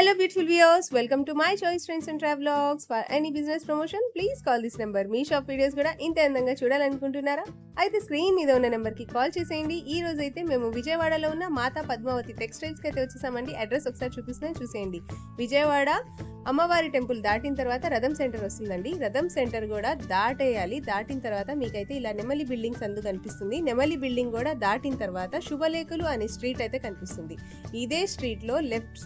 Hello beautiful viewers, welcome to my choice trends and travelogs. For any business promotion, please call this number. Me shop videos కూడా ఇంత అందంగా చూడాలనుకుంటున్నారా? అయితే screen మీద ఉన్న number కి call చేసేయండి. ఈ రోజు అయితే మేము విజయవాడలో ఉన్న మాతా పద్మావతి టెక్స్టైల్స్ కి అయితే వచ్చేసామండి. అడ్రస్ ఒకసారి చూపిస్తున్నాను, చూసేయండి. విజయవాడ అమ్మవారి టెంపుల్ దాటిన తర్వాత రథం సెంటర్ వస్తుందండి. రథం సెంటర్ కూడా దాటేయాలి. దాటిన తర్వాత మీకైతే ఇలా నెమలి బిల్డింగ్స్ అందు కనిపిస్తుంది. నెమలి బిల్డింగ్ కూడా దాటిన తర్వాత శుభలేఖలు అనే స్ట్రీట్ అయితే కనిపిస్తుంది. ఇదే స్ట్రీట్ లో లెఫ్ట్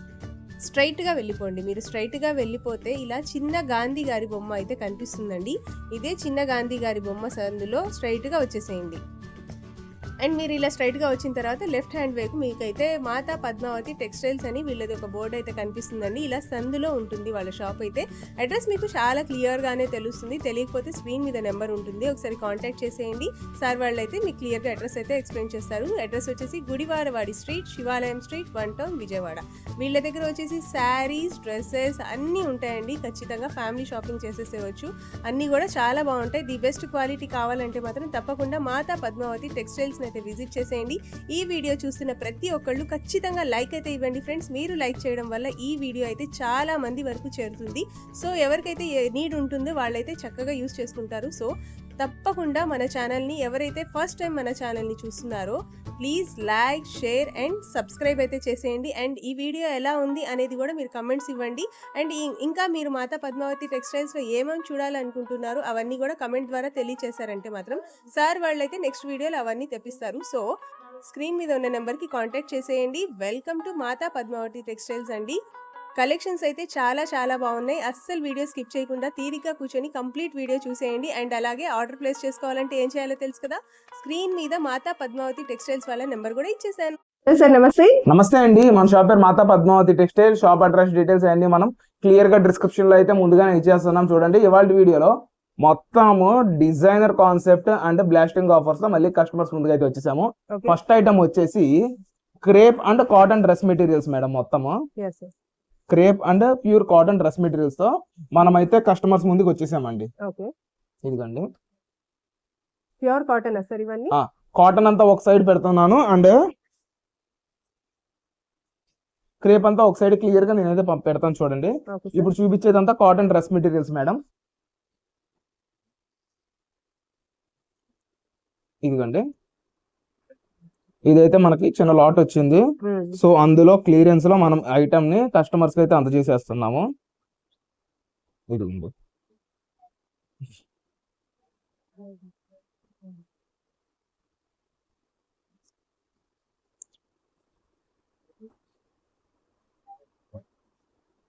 స్ట్రైట్గా వెళ్ళిపోండి. మీరు స్ట్రైట్గా వెళ్ళిపోతే ఇలా చిన్న గాంధీ గారి బొమ్మ అయితే కనిపిస్తుందండి. ఇదే చిన్న గాంధీ గారి బొమ్మ సందులో స్ట్రైట్గా వచ్చేసేయండి. అండ్ మీరు ఇలా స్ట్రైట్గా వచ్చిన తర్వాత లెఫ్ట్ హ్యాండ్ వైపు మీకైతే మాతా పద్మావతి టెక్స్టైల్స్ అని వీళ్ళది ఒక బోర్డు అయితే కనిపిస్తుందండి. ఇలా సందులో ఉంటుంది వాళ్ళ షాప్ అయితే. అడ్రస్ మీకు చాలా క్లియర్గానే తెలుస్తుంది. తెలియకపోతే స్క్రీన్ మీద నెంబర్ ఉంటుంది, ఒకసారి కాంటాక్ట్ చేసేయండి. సార్ వాళ్ళు అయితే మీకు క్లియర్గా అడ్రస్ అయితే ఎక్స్ప్లెయిన్ చేస్తారు. అడ్రస్ వచ్చేసి గుడివారవాడి స్ట్రీట్, శివాలయం స్ట్రీట్, 1 టౌన్, విజయవాడ. వీళ్ళ దగ్గర వచ్చేసి శారీస్, డ్రెస్సెస్ అన్నీ ఉంటాయండి. ఖచ్చితంగా ఫ్యామిలీ షాపింగ్ చేసేసేవచ్చు. అన్నీ కూడా చాలా బాగుంటాయి. ది బెస్ట్ క్వాలిటీ కావాలంటే మాత్రం తప్పకుండా మాతా పద్మావతి టెక్స్టైల్స్ అయితే విజిట్ చేసేయండి. ఈ వీడియో చూస్తున్న ప్రతి ఒక్కళ్ళు ఖచ్చితంగా లైక్ అయితే ఇవ్వండి ఫ్రెండ్స్. మీరు లైక్ చేయడం వల్ల ఈ వీడియో అయితే చాలా మంది వరకు చేరుతుంది. సో ఎవరికైతే నీడ్ ఉంటుందో వాళ్ళైతే చక్కగా యూస్ చేసుకుంటారు. సో తప్పకుండా మన ఛానల్ని ఎవరైతే ఫస్ట్ టైం మన ఛానల్ని చూస్తున్నారో please like, share and subscribe అయితే చేసేయండి. అండ్ ఈ వీడియో ఎలా ఉంది అనేది కూడా మీరు కమెంట్స్ ఇవ్వండి. అండ్ ఇంకా మీరు మాతా పద్మావతి టెక్స్టైల్స్లో ఏమేమి చూడాలనుకుంటున్నారో అవన్నీ కూడా కమెంట్ ద్వారా తెలియచేశారంటే మాత్రం సార్ వాళ్ళైతే నెక్స్ట్ వీడియోలో అవన్నీ తెప్పిస్తారు. సో స్క్రీన్ మీద ఉన్న నెంబర్కి కాంటాక్ట్ చేసేయండి. Welcome to Mata Padmavathi textiles అండి. కలెక్షన్స్ అయితే చాలా బాగున్నాయి. అస్సలు వీడియో స్కిప్ చేయకుండా తీరిక కూర్చొని కంప్లీట్ వీడియో చూసేయండి. అండ్ అలాగే ఆర్డర్ ప్లేస్ చేసుకోవాలంటే ఏం చేయాలో తెలుసు కదా, స్క్రీన్ మీద మాతా పద్మావతి టెక్స్టైల్స్ వాళ్ళ నెంబర్ కూడా ఇచ్చేసాను. సార్ నమస్తే. నమస్తే అండి. మన షాప్ పేరు Mata Padmavathi textile. Shop address details అన్ని మనం క్లియర్ గా డిస్క్రిప్షన్ లో అయితే ముందుగానే ఇచ్చేస్తున్నాం. చూడండి, ఇవాళ వీడియోలో మొత్తము designer concept and blasting offers తో మళ్ళీ కస్టమర్స్ ముందుగా అయితే వచ్చేసాము. ఫస్ట్ ఐటమ్ వచ్చేసి crepe and cotton dress materials madam. మొత్తము crepe and pure cotton dress materials తో మనమైతే కస్టమర్స్ ముందుకు వచ్చేసామండి. ఇదిగండి ప్యూర్ కాటన్ సార్. ఇవన్నీ కాటన్ అంతా ఒక సైడ్ పెడుతున్నాను అండ్ క్రేప్ అంతా ఒక సైడ్ క్లియర్ గా నేనైతే పెడతాను. చూడండి, ఇప్పుడు చూపించేదంతా కాటన్ డ్రెస్ మెటీరియల్స్ మేడం. ఇదిగండి, ఇదైతే మనకి చిన్న లాట్ వచ్చింది. సో అందులో క్లియరెన్స్ లో మనం ఐటమ్ ని కస్టమర్స్ కి అయితే అందజేసేస్తున్నాము. ఇది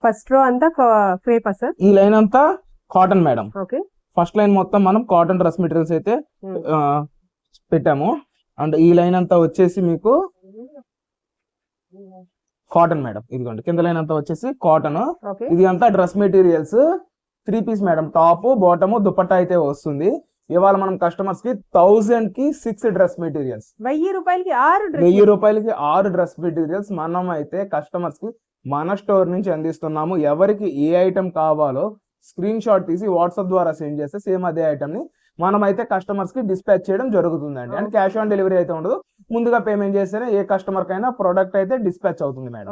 ఫస్ట్ రో అంతా క్రేప్ సార్. ఈ లైన్ అంతా cotton madam. Okay, first line మొత్తం మనం కాటన్ డ్రెస్ మెటీరియల్స్ అయితే పెట్టాము. అండ్ ఈ లైన్ అంతా వచ్చేసి మీకు కాటన్ మేడం. ఇదిగోండి, కింద లైన్ అంతా వచ్చేసి కాటన్. ఇది అంతా dress materials 3 piece madam. Top, bottom, dupatta అయితే వస్తుంది. ఇవాళ మనం కస్టమర్స్ కి 1000 కి 6 డ్రెస్ మెటీరియల్స్, 1000 రూపాయలకి 6 డ్రెస్ మెటీరియల్స్ మనం అయితే కస్టమర్స్ కి మన స్టోర్ నుంచి అందిస్తున్నాము. ఎవరికి ఏ ఐటమ్ కావాలో స్క్రీన్ షాట్ తీసి వాట్సాప్ ద్వారా సెండ్ చేస్తే సేమ్ అదే ఐటమ్ ని మనం అయితే కస్టమర్స్ కి డిస్పాచ్ చేయడం జరుగుతుందండి. అండ్ క్యాష్ ఆన్ డెలివరీ అయితే ఉండదు. ముందుగా పేమెంట్ చేస్తేనే ఏ కస్టమర్ కైనా ప్రొడక్ట్ అయితే డిస్పాచ్ అవుతుంది madam.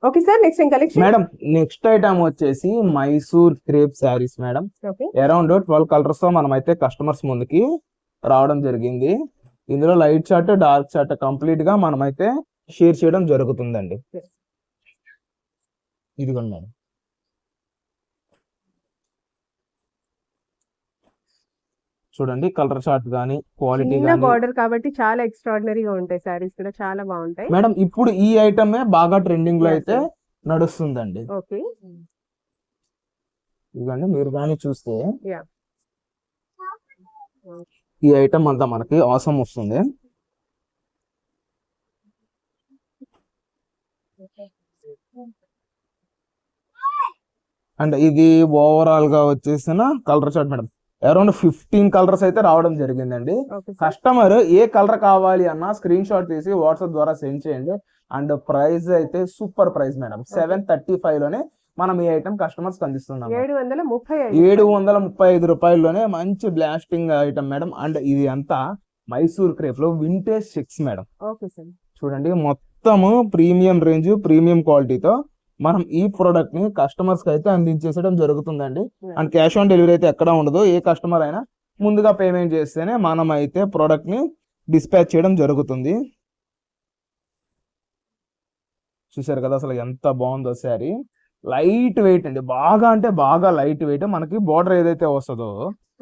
Okay sir, next collection madam. Next item వచ్చేసి Mysore crepe saris madam. Around 12 colours తో మనం అయితే కస్టమర్స్ ముందుకి రావడం జరిగింది. ఇందులో light chart, dark chart complete గా మనం అయితే షేర్ చేయడం జరుగుతుందండి. ఇదిగోండి మేడం, చూడండి కలర్ చార్ట్ గానీ క్వాలిటీ బార్డర్ కాబట్టి చాలా ఎక్స్ట్రాడినరీగా ఉంటాయి. సారీస్ కూడా చాలా బాగుంటాయి మేడం. ఇప్పుడు ఈ ఐటమ్ బాగా ట్రెండింగ్ లో అయితే నడుస్తుందండి. ఓకే, ఇదిగోండి, మీరు కానీ చూస్తే ఈ ఐటమ్ అంతా మనకి ఆసమ్ వస్తుంది. అండ్ ఇది ఓవరాల్ గా వచ్చేసిన colour chart madam. Around 15 colours అయితే రావడం జరిగిందండి. కస్టమర్ ఏ కలర్ కావాలి అన్న స్క్రీన్ షాట్ తీసి వాట్సాప్ ద్వారా సెండ్ చేయండి. అండ్ ప్రైస్ అయితే సూపర్ ప్రైస్ మేడం. 735 లోనే మనం ఈ ఐటమ్ కస్టమర్స్ అందిస్తున్నాం. 735 రూపాయల్లోనే మంచి బ్లాస్టింగ్ ఐటమ్ మేడం. అండ్ ఇది అంతా మైసూర్ క్రేప్ లో వింటేజ్ చెక్స్ మేడం. చూడండి, మొత్తము ప్రీమియం రేంజ్, ప్రీమియం క్వాలిటీతో మనం ఈ ప్రోడక్ట్ ని కస్టమర్స్ కి అయితే అందించేసడం జరుగుతుందండి. Yeah. And cash on delivery అయితే ఎక్కడ ఉండదు. ఏ కస్టమర్ అయినా ముందుగా పేమెంట్ చేస్తేనే మనం అయితే ప్రోడక్ట్ ని డిస్పాచ్ చేయడం జరుగుతుంది. చూసారు కదా అసలు ఎంత బాగుందో శారీ. లైట్ వెయిట్ అండి, బాగా అంటే బాగా లైట్ వెయిట్. మనకి బార్డర్ ఏదైతే వస్తుందో,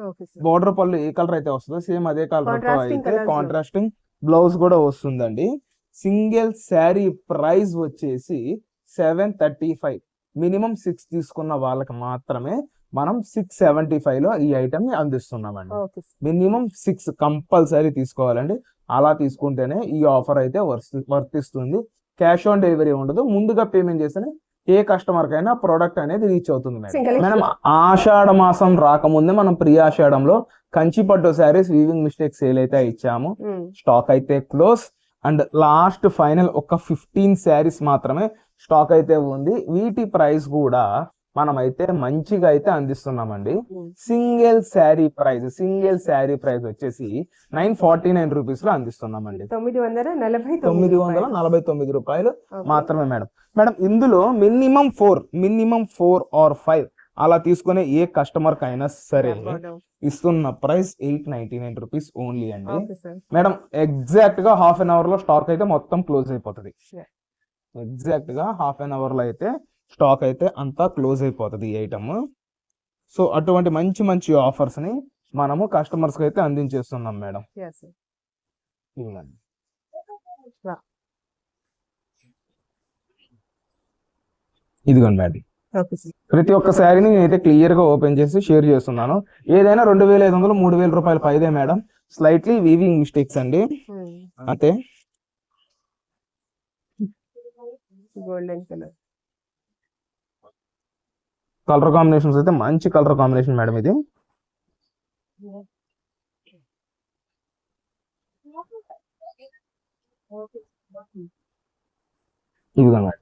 ఓకే సార్. బార్డర్ పళ్ళు ఏ కలర్ అయితే వస్తుందో సేమ్ అదే కలర్ తో Contrasting అయితే colours. కాంట్రాస్టింగ్ బ్లౌజ్ కూడా వస్తుందండి. సింగిల్ శారీ ప్రైస్ వచ్చేసి 735. మినిమం 6 తీసుకున్న వాళ్ళకి మాత్రమే మనం 675 లో ఈ ఐటమ్ ని అందిస్తున్నామండి. Okay sir. మినిమం 6 కంపల్సరీ తీసుకోవాలండి. అలా తీసుకుంటేనే ఈ ఆఫర్ అయితే వర్తిస్తుంది. క్యాష్ ఆన్ డెలివరీ ఉండదు. ముందుగా పేమెంట్ చేస్తేనే ఏ కస్టమర్ కైనా ప్రోడక్ట్ అనేది రీచ్ అవుతుంది మేడం. Single మేడం ఆషాఢ మాసం రాకముందే మనం ప్రీ ఆషాఢంలో కంచిపట్టు శారీస్ వీవింగ్ మిస్టేక్ సేల్ అయితే ఇచ్చాము. స్టాక్ అయితే క్లోజ్. అండ్ లాస్ట్ ఫైనల్ ఒక 15 శారీస్ మాత్రమే స్టాక్ అయితే ఉంది. వీటి ప్రైస్ కూడా మనం అయితే మంచిగా అయితే అందిస్తున్నామండి. సింగిల్ శారీ ప్రైస్ వచ్చేసి 949 రూపీస్ లో అందిస్తున్నామండి. 949 రూపాయలు మాత్రమే మేడం. మేడం ఇందులో మినిమం 4 ఆర్ 5 అలా తీసుకునే ఏ కస్టమర్ కైనా సరే ఇస్తున్న ప్రైస్ 899 రూపీస్ ఓన్లీ అండి. Okay sir. మేడం ఎగ్జాక్ట్ గా హాఫ్ అన్ అవర్ లో స్టాక్ అయితే మొత్తం క్లోజ్ అయిపోతుంది. Yeah. ఎగ్జాక్ట్ గా హాఫ్ అన్ అవర్ లో అయితే స్టాక్ అయితే అంతా క్లోజ్ అయిపోతుంది ఈ ఐటమ్. సో అటువంటి మంచి మంచి ఆఫర్స్ ని మనము కస్టమర్స్ కి అయితే అందించేస్తున్నాం మేడం. Yes, sir. ఇవ్వండి. Wow. ఇదిగోండి మేడం. Okay sir. ప్రతి ఒక్క శారీని నేనైతే క్లియర్ గా ఓపెన్ చేసి షేర్ చేస్తున్నాను. ఏదైనా 2500 3000 రూపాయలు పైదే మేడం. స్లైట్లీ వీవింగ్ మిస్టేక్స్ అండి అంతే. Golden colour. కలర్ కాంబినేషన్స్ అయితే మంచి కలర్ కాంబినేషన్ మేడం ఇది. ఇదిగో madam.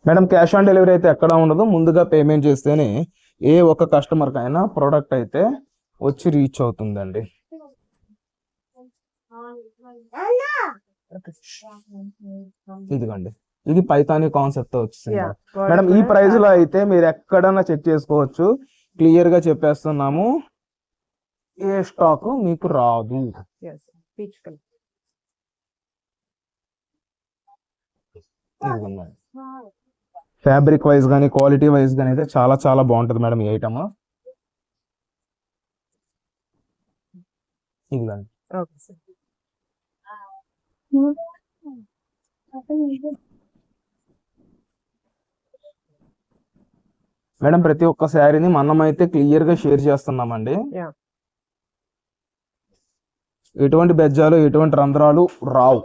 Madam cash on delivery అయితే ఎక్కడ ఉండదు. ముందుగా పేమెంట్ చేస్తేనే ఏ ఒక్క కస్టమర్ కైనా ప్రోడక్ట్ అయితే వచ్చి రీచ్ అవుతుందండి. ఇదిగోండి, ఇది పైతానీ కాన్సెప్ట్ తో వచ్చింది Yeah. మేడం. ఈ ప్రైస్ లో అయితే మీరు ఎక్కడన్నా చెక్ చేసుకోవచ్చు. క్లియర్ గా చెప్పేస్తున్నాము, ఏ స్టాక్ మీకు రాదు. Yes, peach color. Fabric wise కానీ క్వాలిటీ వైజ్ కానీ అయితే చాలా చాలా బాగుంటది మేడం ఈ ఐటమ్. ఇదిగోండి. Okay sir. మేడం ప్రతి ఒక్క శారీని మనం అయితే క్లియర్ గా షేర్ చేస్తున్నామండి. Yeah. ఎటువంటి బెజ్జాలు ఎటువంటి రంధ్రాలు రావు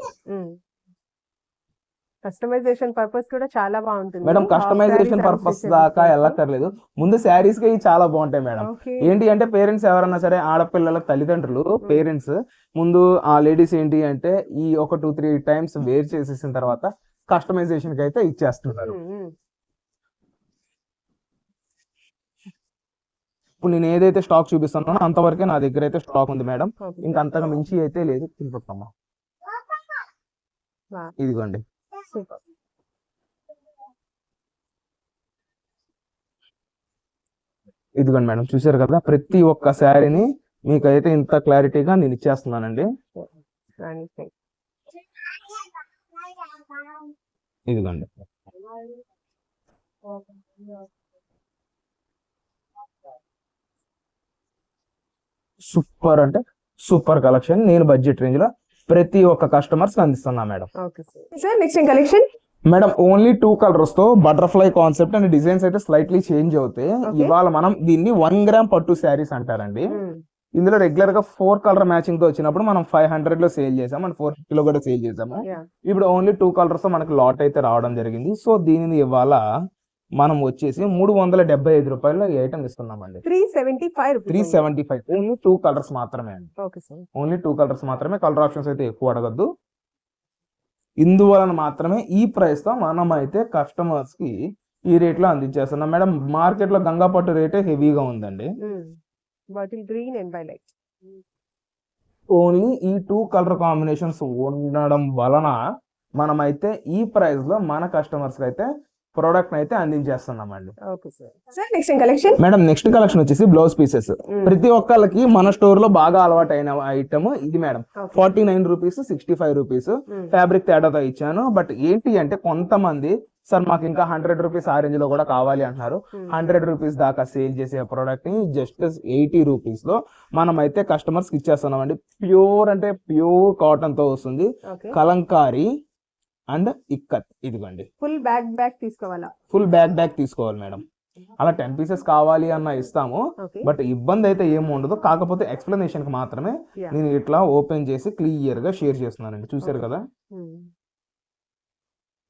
కస్టమైజేషన్ పర్పస్ కూడా చాలా బాగుంటుంది మేడం. కస్టమైజేషన్ పర్పస్ దాకా వెళ్ళక్కర్లేదు, ముందు శారీస్ కి చాలా బాగుంటాయి మేడం. Okay. ఏంటి అంటే పేరెంట్స్ ఎవరన్నా సరే, ఆడపిల్లల తల్లిదండ్రులు పేరెంట్స్ ముందు ఆ లేడీస్ ఏంటి అంటే ఈ ఒక 2-3 టైమ్స్ వేర్ చేసేసిన తర్వాత కస్టమైజేషన్ కి అయితే ఇచ్చేస్తున్నారు. ఇప్పుడు నేను ఏదైతే స్టాక్ చూపిస్తున్నానో అంతవరకే నా దగ్గర అయితే స్టాక్ ఉంది మేడం. Okay. ఇంకా అంతగా మించి అయితే లేదు. తింటున్నామా Wow. ఇదిగోండి. Super. ఇదిగోండి మేడం, చూసారు కదా ప్రతి ఒక్క శారీని మీకైతే ఇంత క్లారిటీగా నేను ఇచ్చేస్తున్నానండి. Anything. ఇదిగోండి. సూపర్ అంటే సూపర్ కలెక్షన్. నేను బడ్జెట్ రేంజ్ లో ప్రతి ఒక్క కస్టమర్స్ అందిస్తున్నా madam. Okay sir. Next in collection madam only 2 colours తో బటర్ఫ్లై కాన్సెప్ట్ అండ్ డిజైన్స్ అయితే స్లైట్లీ చేంజ్ అవుతాయి. Okay. ఇవాళ మనం దీన్ని 1 గ్రామ్ పట్టు శారీస్ అంటారండి. ఇందులో రెగ్యులర్ గా 4 కలర్ మ్యాచింగ్ తో వచ్చినప్పుడు మనం 500 లో సేల్ చేసాము అండ్ 450 లో కూడా సేల్ చేసాము. ఇప్పుడు ఓన్లీ 2 కలర్స్ తో మనకి లాట్ అయితే రావడం జరిగింది. సో దీనిని ఇవాళ మనం వచ్చేసి 375 రూపాయల్లో ఈ ఐటమ్ ఇస్తున్నామండి. 375 375 ఓన్లీ 2 కలర్స్ మాత్రమే అండి. Okay sir. ఓన్లీ 2 కలర్స్ మాత్రమే. కలర్ ఆప్షన్స్ అయితే ఎక్కువ అడగద్దు. ఇందువలన మాత్రమే ఈ ప్రైస్ తో మనం అయితే కస్టమర్స్ కి ఈ రేట్ లో అందించేస్తున్నాం మేడం. మార్కెట్ లో గంగా పట్టు రేటే హెవీగా ఉందండి. Bottle green and violet. Only ఈ 2 కలర్ కాంబినేషన్స్ ఉండడం వలన మనమైతే ఈ ప్రైస్ లో మన కస్టమర్స్ కి అయితే ప్రోడక్ట్ అయితే అందించేస్తున్నామండి. Okay sir. Sir next collection madam next collection వచ్చేసి బ్లౌజ్ పీసెస్. ప్రతి ఒక్కళ్ళకి మన స్టోర్ లో బాగా అలవాటు అయిన ఐటమ్ ఇది మేడం. 49 రూపీస్, 65 రూపీస్ ఫ్యాబ్రిక్ తేడాతో ఇచ్చాను. బట్ ఏంటి అంటే కొంతమంది సార్ మాకు ఇంకా 100 రూపీస్ ఆ రేంజ్ లో కూడా కావాలి అంటున్నారు. 100 రూపీస్ దాకా సేల్ చేసే ప్రోడక్ట్ ని జస్ట్ 80 రూపీస్ లో మనం అయితే కస్టమర్స్ కి ఇచ్చేస్తున్నాం అండి. ప్యూర్ అంటే ప్యూర్ కాటన్ తో వస్తుంది. కలంకారీ అండ్ ఇక్కత్. ఇదిగోండి ఫుల్ బ్యాక్ తీసుకోవాలా? ఫుల్ బ్యాక్ తీసుకోవాలి మేడం. అలా 10 పీసెస్ కావాలి అన్న ఇస్తాము. బట్ ఇబ్బంది అయితే ఏమి ఉండదు. కాకపోతే ఎక్స్ప్లెనేషన్ కి మాత్రమే నేను ఇట్లా ఓపెన్ చేసి క్లియర్ గా షేర్ చేస్తున్నానండి. చూసారు కదా,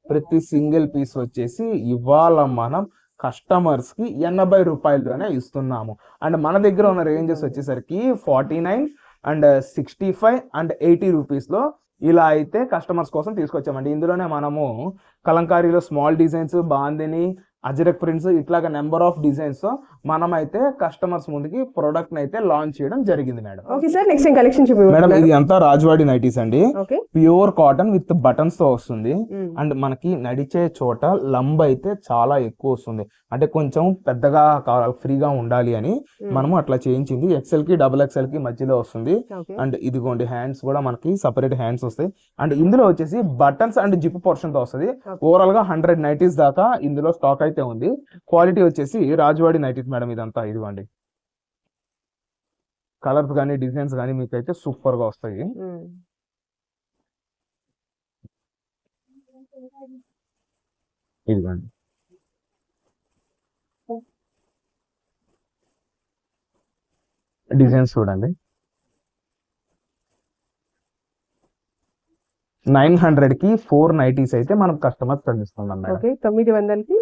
ప్రతి సింగిల్ పీస్ వచ్చేసి ఇవాళ మనం కస్టమర్స్ కి 80 రూపాయలతోనే ఇస్తున్నాము. అండ్ మన దగ్గర ఉన్న రేంజెస్ వచ్చేసరికి 49 అండ్ 65 అండ్ 80 రూపీస్ లో ఇలా అయితే కస్టమర్స్ కోసం తీసుకొచ్చామండి. ఇందులోనే మనము కలంకారీలో small designs, bandhani, ajrakh prints ఇట్లాగా నెంబర్ ఆఫ్ డిజైన్స్ తో మనం అయితే కస్టమర్స్ ముందుకి ప్రొడక్ట్ అయితే లాంచ్ చేయడం జరిగింది madam. Okay sir. Next collection చూపి మేడం. ఇది అంతా రాజ్వాడి నైటీస్ అండి. ప్యూర్ కాటన్ విత్ బటన్స్ తో వస్తుంది. అండ్ మనకి నడిచే చోట లంబ అయితే చాలా ఎక్కువ వస్తుంది. అంటే కొంచెం పెద్దగా ఫ్రీగా ఉండాలి అని మనము అట్లా చేయించింది. ఎక్సెల్ కి XXL కి మధ్యలో వస్తుంది. అండ్ ఇదిగోండి హ్యాండ్స్ కూడా మనకి సపరేట్ హ్యాండ్స్ వస్తాయి. అండ్ ఇందులో వచ్చేసి బటన్స్ అండ్ జిప్ పోర్షన్ తో వస్తుంది. ఓవరాల్ గా 100 నైటీస్ దాకా ఇందులో స్టాక్ అయితే ఉంది. క్వాలిటీ వచ్చేసి రాజ్వాడి నైటీస్ మేడం. ఇదంతా ఇదిగోండి కలర్స్ కానీ డిజైన్స్ కానీ మీకు అయితే సూపర్ గా వస్తాయి. ఇదిగోండి డిజైన్స్ చూడండి. 900 కి 4 నైటీస్ అయితే మనం కస్టమర్స్ అందిస్తున్నాం మేడం. 900కి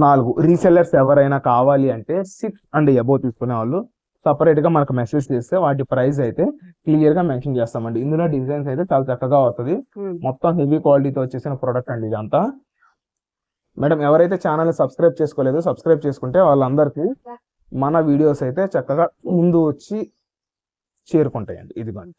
4 రీసెల్లర్స్ ఎవరైనా కావాలి అంటే 6 అండ్ అబోవ్ తీసుకునే వాళ్ళు సపరేట్ గా మనకు మెసేజ్ చేస్తే వాటి ప్రైస్ అయితే క్లియర్ గా మెన్షన్ చేస్తామండి. ఇందులో డిజైన్స్ అయితే చాలా చక్కగా వస్తుంది. మొత్తం హెవీ క్వాలిటీతో వచ్చేసిన ప్రోడక్ట్ అండి ఇదంతా. మేడం ఎవరైతే ఛానల్ సబ్స్క్రైబ్ చేసుకోలేదో సబ్స్క్రైబ్ చేసుకుంటే వాళ్ళందరికీ మన వీడియోస్ అయితే చక్కగా ముందు వచ్చి చేరుకుంటాయండి. ఇదిగోండి.